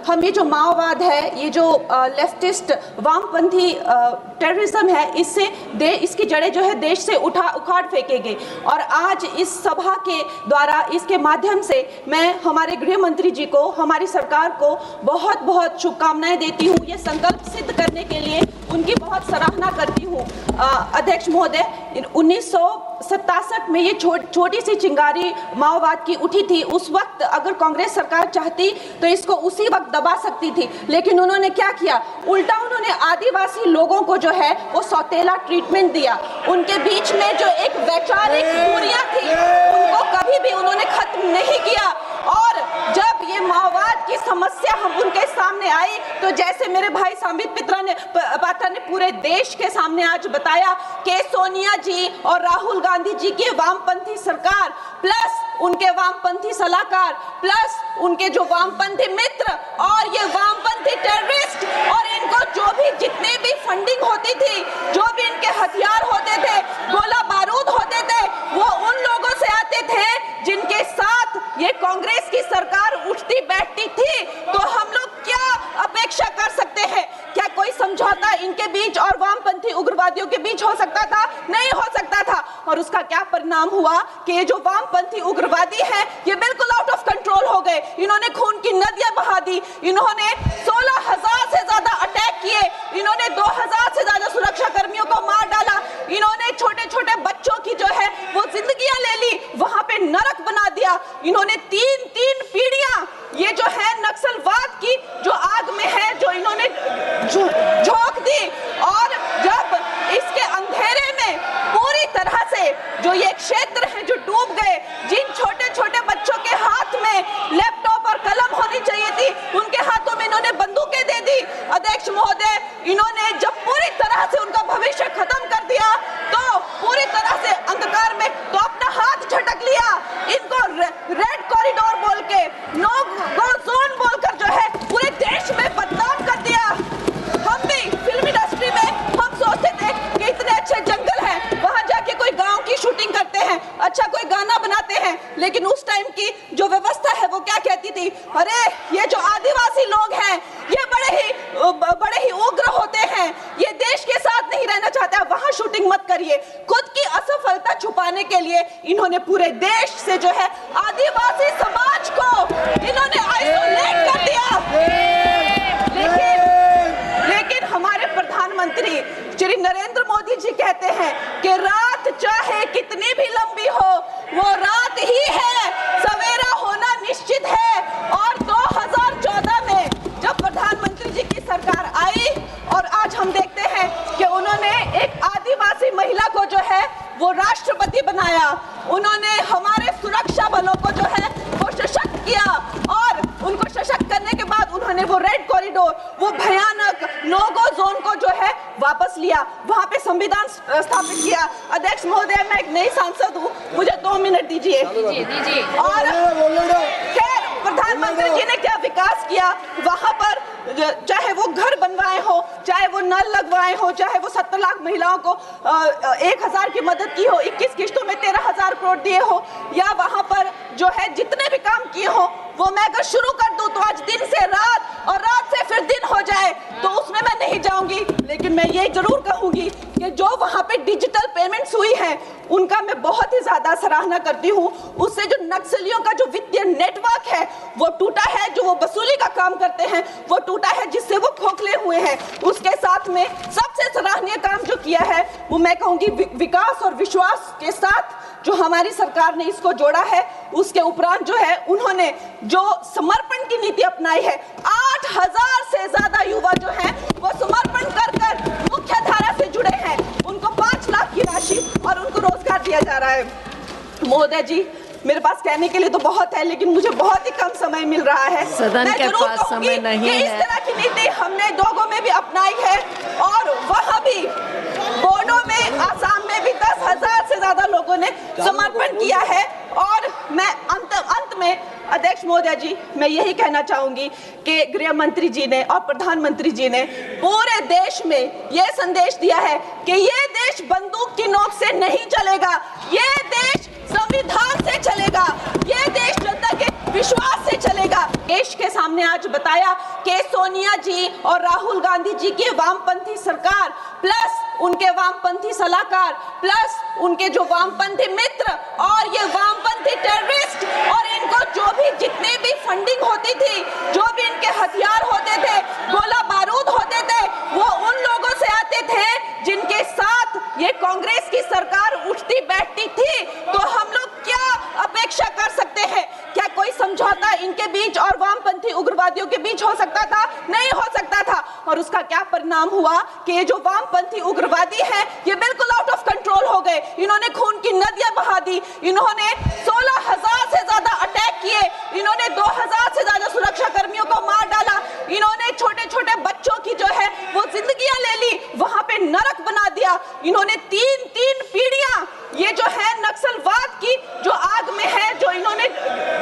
हम ये जो माओवाद है, ये जो लेफ्टिस्ट वामपंथी टेररिज्म है, इसकी जड़ें जो है देश से उखाड़ फेंकेंगे। और आज इस सभा के द्वारा, इसके माध्यम से मैं हमारे गृह मंत्री जी को, हमारी सरकार को बहुत बहुत शुभकामनाएं देती हूँ। ये संकल्प सिद्ध करने के लिए उनकी बहुत सराहना करती हूँ। अध्यक्ष महोदय, 1967 में ये छोटी सी चिंगारी माओवाद की उठी थी। उस वक्त अगर कांग्रेस सरकार चाहती तो इसको उसी वक्त दबा सकती थी, लेकिन उन्होंने क्या किया? उल्टा उन्होंने आदिवासी लोगों को जो है वो सौतेला ट्रीटमेंट दिया। उनके बीच में जो एक वैचारिक दूरियां थी, उनको कभी भी उन्होंने खत्म नहीं किया। और जब ये माओवाद की समस्या हम उनके सामने आई, तो जैसे मेरे भाई संबित पात्रा ने पूरे देश के सामने आज बताया कि सोनिया जी और राहुल गांधी जी की वामपंथी सरकार प्लस उनके वामपंथी सलाहकार प्लस उनके जो वामपंथी मित्र और ये वामपंथी टेररिस्ट, और इनको जो भी जितने भी फंडिंग होती थी, जो भी इनके हथियार होते थे, गोला बारूद होते थे, वो उन लोगों से आते थे जिनके साथ ये कांग्रेस की सरकार उठती बैठती थी। तो हम लोग क्या अपेक्षा कर सकते हैं? क्या कोई समझौता इनके बीच और वामपंथी उग्रवादियों के बीच हो सकता था? नहीं हो सकता था। और उसका क्या परिणाम हुआ कि ये जो वामपंथी उग्रवादी हैं, ये बिल्कुल आउट ऑफ कंट्रोल हो गए। इन्होंने खून की नदियां बहा दी, इन्होंने 16,000 से ज्यादा अटैक किए, इन्होंने 2,000 से ज्यादा सुरक्षा कर्मियों को मार डाला, इन्होंने छोटे छोटे बच्चों की जो है वो जिंदगियां ले ली, वहां पे नरक बना दिया। इन्होंने तीन पीढ़ियां ये जो है नक्सलवाद की जो आग में है, जो इन्होंने झोंक दी। और जब इसके अंधेरे में पूरी तरह से जो ये क्षेत्र है जो डूब गए, जिन छोटे छोटे बच्चों के हाथ में लैपटॉप और कलम होनी चाहिए थी, उनके हाथों में इन्होंने बंदूकें दे दी। अध्यक्ष महोदय, इन्होंने जब पूरी तरह से उनका भविष्य खत्म कर दिया, तो पूरी तरह से अंधकार में तो अपना हाथ झटक लिया। इनको रेड कॉरिडोर बोल के, नो गो जोन बोलकर जो है पूरे देश में बदनाम कर दिया। हम भी फिल्म इंडस्ट्री में हम सोचते थे कि इतने अच्छे जंगल हैं, वहां जाके कोई गांव की शूटिंग करते हैं, अच्छा कोई गाना बनाते हैं, लेकिन उस टाइम की जो व्यवस्था है वो क्या कहती थी? अरे ये जो आदिवासी लोग हैं ये बड़े ही उग्र होते हैं, ये देश के साथ नहीं रहना चाहते, वहां शूटिंग मत करिए। खुद की असफलता छुपाने के लिए इन्होंने पूरे देश से जो है आदिवासी समाज को इन्होंने आइसोलेट कर दिया। लेकिन हमारे प्रधानमंत्री श्री नरेंद्र मोदी जी कहते हैं कि रात चाहे कितनी भी लंबी हो, वो रात ही है, सवेरा होना निश्चित है। और 2014 में जब प्रधानमंत्री जी की सरकार आई और आज हम देखते हैं कि उन्होंने एक आदिवासी महिला को जो है वो राष्ट्रपति बनाया, उन्होंने हमारे सुरक्षा बलों को जो है वो सशक्त किया, और उनको सशक्त करने के बाद उन्होंने वो रेड कॉरिडोर, वो भयानक नो गो जोन को जो है वापस लिया, वहां पे संविधान स्थापित किया। अध्यक्ष महोदय, मैं एक नई सांसद हूँ, मुझे 2 मिनट दीजिए। और खैर प्रधानमंत्री जी ने क्या विकास किया वहां पर, चाहे वो घर बनवाए हो, चाहे वो नल लगवाए हो, चाहे वो 70 लाख महिलाओं को 1,000 की मदद की हो, 21 किश्तों में 13,000 करोड़ दिए हो, या वहां पर जो है जितने भी काम किए हो, वो मैं अगर शुरू कर दूं तो आज दिन से रात और रात से फिर दिन हो जाए, तो उसमें मैं नहीं जाऊंगी। लेकिन मैं ये जरूर कहूंगी कि जो वहां पे डिजिटल पेमेंट्स हुई हैं, उनका मैं बहुत ही ज्यादा सराहना करती हूँ। उससे जो नक्सलियों का जो वित्तीय नेटवर्क है वो टूटा है, जो वो वसूली का काम करते हैं वो टूटा है, जिससे वो खोखले हुए हैं। उसके साथ में सबसे सराहनीय काम जो किया है वो मैं कहूंगी विकास और विश्वास के साथ जो हमारी सरकार ने इसको जोड़ा है। उसके उपरांत जो है उन्होंने जो समर्पण की नीति अपनाई है, 8,000 से ज्यादा युवा जो हैं वो समर्पण कर मुख्य धारा से जुड़े हैं, उनको 5 लाख की राशि और उनको रोजगार दिया जा रहा है। महोदय जी, मेरे पास कहने के लिए तो बहुत है, लेकिन मुझे बहुत ही कम समय मिल रहा है। सदन के पास समय नहीं है। इस तरह की नीति हमने दोगो में भी अपनाई है, और वहाँ भी बोडो में, आसाम में भी 10,000 से ज्यादा लोगों ने समर्पण किया है। और मैं अंत में अध्यक्ष महोदय जी, मैं यही कहना चाहूंगी कि गृह मंत्री जी ने और प्रधानमंत्री जी ने पूरे देश में ये संदेश दिया है कि ये देश बंदूक की नोक से नहीं चलेगा, ये देश संविधान से चलेगा, ये देश जनता के विश्वास से चलेगा। देश के सामने आज बताया कि सोनिया जी और राहुल गांधी जी की वामपंथी सरकार प्लस उनके वामपंथी सलाहकार प्लस उनके जो वामपंथी मित्र और ये वामपंथी टेररिस्ट और इनको जो भी जितने भी फंडिंग होती थी, जो भी इनके हथियार होते थे, गोला बारूद होते थे, वो उन लोगों से आते थे जिनके साथ ये कांग्रेस की सरकार उठती बैठती थी। तो हम लोग क्या अपेक्षा कर सकते हैं? क्या कोई समझौता इनके बीच और वामपंथी उग्रवादियों के बीच हो सकता था? नहीं हो सकता था। और उसका क्या परिणाम हुआ कि ये जो वामपंथी उग्रवादी हैं ये बिल्कुल आउट ऑफ कंट्रोल हो गए। इन्होंने खून की नदियां बहा दी, इन्होंने 16,000 से ज्यादा अटैक किए, इन्होंने 2,000 से ज्यादा सुरक्षा कर्मियों को मार डाला, इन्होंने छोटे छोटे बच्चों की जो है वो जिंदगियां ले ली, वहां पे नरक बना दिया। इन्होंने तीन पीढ़ियां ये जो है नक्सलवाद की जो आग में है जो इन्होंने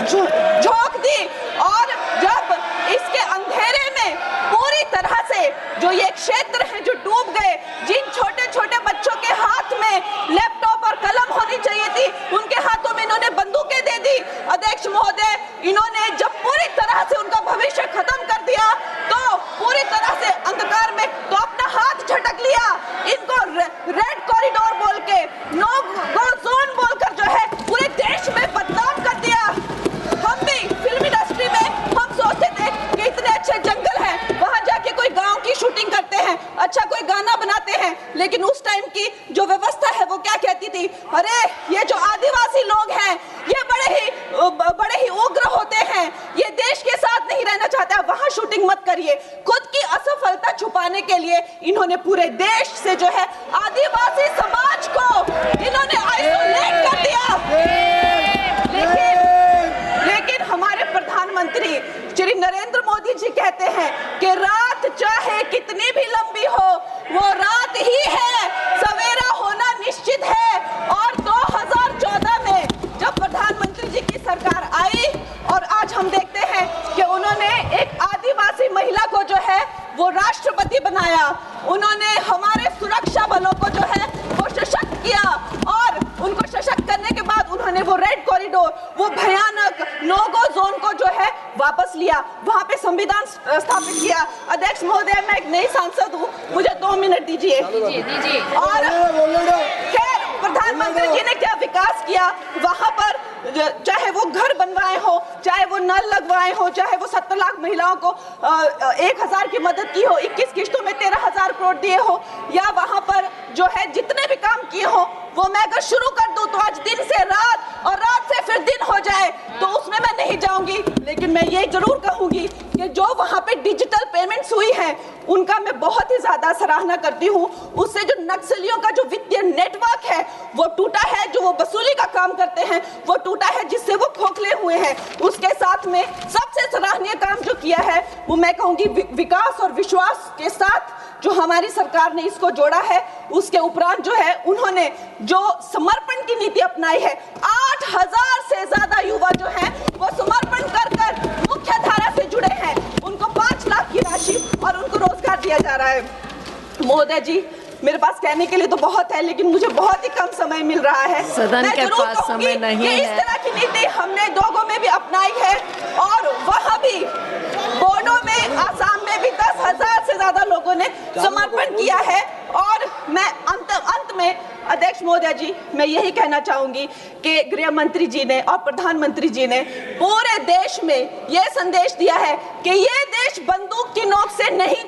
झोंक दी। और जब इसके अंधेरे में पूरी तरह से जो ये क्षेत्र है जो डूब गए, जिन छोटे छोटे बच्चों के हाथ में लैपटॉप और कलम होनी चाहिए थी उनके हाथों में इन्होंने बंदूकें दे दी। अध्यक्ष महोदय, इन्होंने जब पूरी तरह से उनका भविष्य खत्म कर दिया तो पूरी तरह से अंधकार में तो अपना हाथ झटक लिया। इनको रेड कॉरिडोर बोल के, नो गो जोन बोलकर जो है पूरे देश में बदनाम कर दिया। हम भी फिल्म इंडस्ट्री में हम सोचते थे कि इतने अच्छे जंगल हैं, वहां जाके कोई गांव की शूटिंग करते हैं, अच्छा कोई गाना बनाते हैं, लेकिन उस टाइम की जो व्यवस्था है वो क्या कहती थी? अरे ये जो आदिवासी लोग हैं ये बड़े ही उग्र होते हैं, ये देश के साथ नहीं रहना चाहता, वहां शूटिंग मत करिए। खुद की असफलता छुपाने के लिए इन्होंने पूरे देश से जो है आदिवासी समाज को इन्होंने आइसोलेट कर दिया। लेकिन हमारे प्रधानमंत्री श्री नरेंद्र मोदी जी कहते हैं कि रात चाहे कितनी भी लंबी हो वो रात ही है, सवेरा होना निश्चित है। और 2014 में जब प्रधानमंत्री जी की सरकार आई और आज हम देखते हैं कि उन्होंने एक आदिवासी महिला को जो है वो राष्ट्रपति बनाया, उन्होंने हमारे सुरक्षा बलों को जो है वो सशक्त किया और उनको सशक्त करने के बाद उन्होंने वो रेड कॉरिडोर, वो भयानक नो गो जोन को जो है वापस लिया, वहां पे संविधान स्थापित किया। अध्यक्ष महोदय, मैं एक नई सांसद हूँ, मुझे 2 मिनट दीजिए। और खैर प्रधानमंत्री जी ने क्या विकास किया वहां पर, चाहे वो घर बनवाए हो, चाहे वो नल लगवाए हो, चाहे वो 70 लाख महिलाओं को 1,000 की मदद की हो, 21 किस्तों में 13,000 करोड़ दिए हो, या वहां पर जो है जितने भी काम किए हो वो मैं अगर शुरू कर दूं तो आज दिन से रात और रात से फिर दिन हो जाए, तो उसमें मैं नहीं जाऊंगी। लेकिन मैं ये जरूर कहूंगी कि जो वहां पे डिजिटल पेमेंट्स हुई हैं उनका मैं बहुत ही ज्यादा सराहना करती हूँ। उससे जो नक्सलियों का जो वित्तीय नेटवर्क है वो टूटा है, जो वो वसूली का काम करते हैं वो टूटा है, जिससे वो खोखले हुए हैं। उसके साथ में सबसे सराहनीय काम जो किया है वो मैं कहूंगी विकास और विश्वास के साथ जो हमारी सरकार ने इसको जोड़ा है। उसके उपरांत जो है उन्होंने जो समर्पण की नीति अपनाई है, 8,000 से ज्यादा युवा जो हैं वो समर्पण कर मुख्य धारा से जुड़े हैं, उनको 5 लाख की राशि और उनको रोजगार दिया जा रहा है। महोदय जी, मेरे पास कहने के लिए तो बहुत है लेकिन मुझे बहुत ही कम समय मिल रहा है। सदन के पास समय नहीं है। इस तरह की नीति हमने दोगो में भी अपनाई है और वहाँ भी बोडो में, आसाम में भी 10,000 से ज्यादा लोगों ने समर्पण किया है। और मैं अंत में अध्यक्ष महोदय जी, मैं यही कहना चाहूंगी कि गृह मंत्री जी ने और प्रधानमंत्री जी ने पूरे देश में यह संदेश दिया है कि ये देश बंदूक की नोक से नहीं